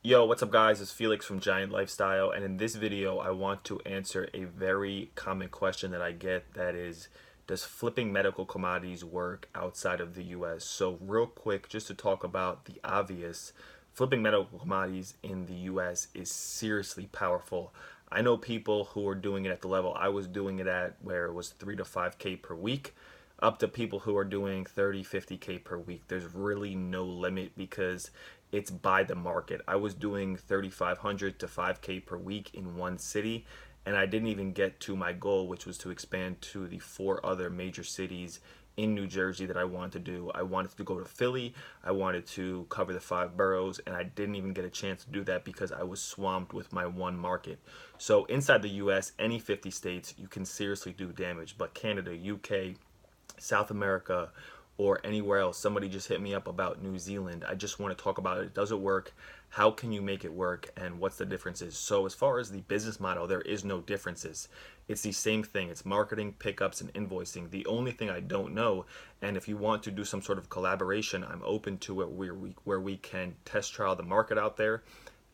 Yo, what's up guys? It's Felix from Giant Lifestyle, and in this video I want to answer a very common question that I get, that is, does flipping medical commodities work outside of the US? So real quick, just to talk about the obvious, flipping medical commodities in the US is seriously powerful. I know people who are doing it at the level I was doing it at, where it was 3 to 5K per week, up to people who are doing 30, 50K per week. There's really no limit because it's by the market. I was doing 3,500 to 5K per week in one city, and I didn't even get to my goal, which was to expand to the 4 other major cities in New Jersey that I wanted to do. I wanted to go to Philly, I wanted to cover the 5 boroughs, and I didn't even get a chance to do that because I was swamped with my one market. So inside the US, any 50 states, you can seriously do damage, but Canada, UK, South America, or anywhere else. Somebody just hit me up about New Zealand. I just want to talk about it. Does it work? How can you make it work? And what's the differences? So as far as the business model, there is no differences. It's the same thing. It's marketing, pickups, and invoicing. The only thing I don't know, and if you want to do some sort of collaboration, I'm open to it, where we can test trial the market out there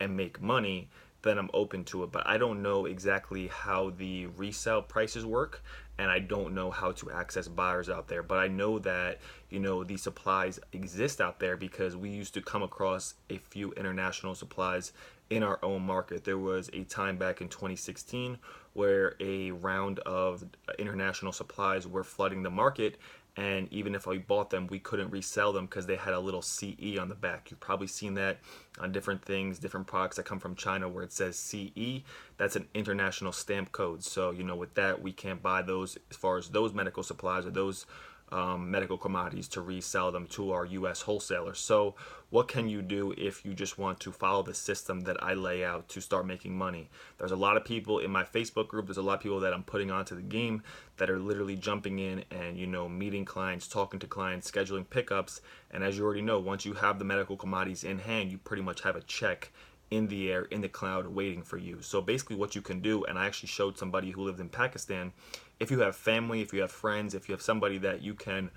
and make money, then I'm open to it. But I don't know exactly how the resale prices work, and I don't know how to access buyers out there. But I know that, these supplies exist out there because we used to come across a few international supplies in our own market. There was a time back in 2016 where a round of international supplies were flooding the market, and even if we bought them, we couldn't resell them because they had a little CE on the back. You've probably seen that on different things, different products that come from China, where it says CE. That's an international stamp code. So with that, we can't buy those, as far as those medical supplies or those medical commodities, to resell them to our US wholesalers. So what can you do if you just want to follow the system that I lay out to start making money? There's a lot of people in my Facebook group, there's a lot of people that I'm putting onto the game that are literally jumping in and meeting clients, talking to clients, scheduling pickups. And as you already know, once you have the medical commodities in hand, you pretty much have a check in the air, in the cloud, waiting for you. So basically what you can do, and I actually showed somebody who lived in Pakistan, if you have family, if you have friends, if you have somebody that you can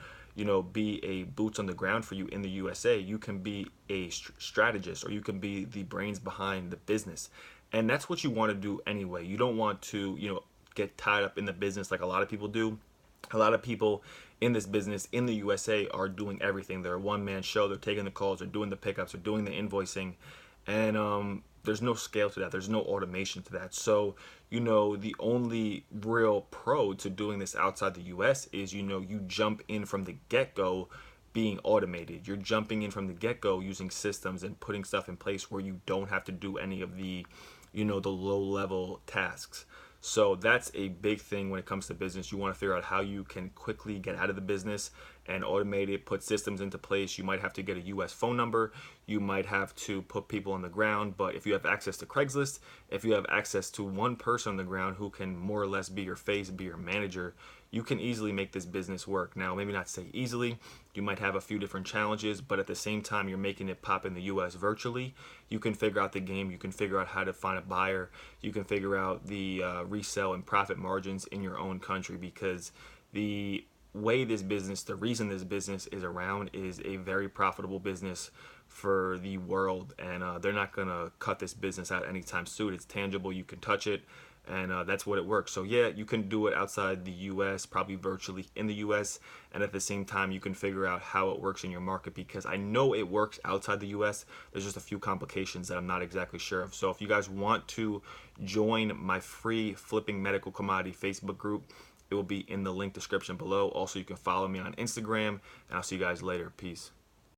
be a boots on the ground for you in the USA, you can be a strategist, or you can be the brains behind the business. And that's what you want to do anyway. You don't want to get tied up in the business like a lot of people do. A lot of people in this business in the USA are doing everything. They're a one-man show. They're taking the calls, they're doing the pickups, they're doing the invoicing, and there's no scale to that. There's no automation to that. So the only real pro to doing this outside the US is you jump in from the get-go being automated. You're jumping in from the get-go using systems and putting stuff in place where you don't have to do any of the the low level tasks. So that's a big thing when it comes to business. You want to figure out how you can quickly get out of the business and automate it, put systems into place. You might have to get a US phone number. You might have to put people on the ground. But if you have access to Craigslist, if you have access to one person on the ground who can more or less be your face, be your manager, you can easily make this business work. Now, maybe not say easily. You might have a few different challenges, but at the same time, you're making it pop in the US virtually. You can figure out the game. You can figure out how to find a buyer. You can figure out the resale and profit margins in your own country, because the the reason this business is around is a very profitable business for the world, and they're not gonna cut this business out anytime soon. It's tangible, you can touch it, and that's what it works. So yeah, you can do it outside the US, probably virtually in the US, and at the same time you can figure out how it works in your market, because I know it works outside the US. There's just a few complications that I'm not exactly sure of. So if you guys want to join my free flipping medical commodity Facebook group, it will be in the link description below. Also, you can follow me on Instagram, and I'll see you guys later. Peace.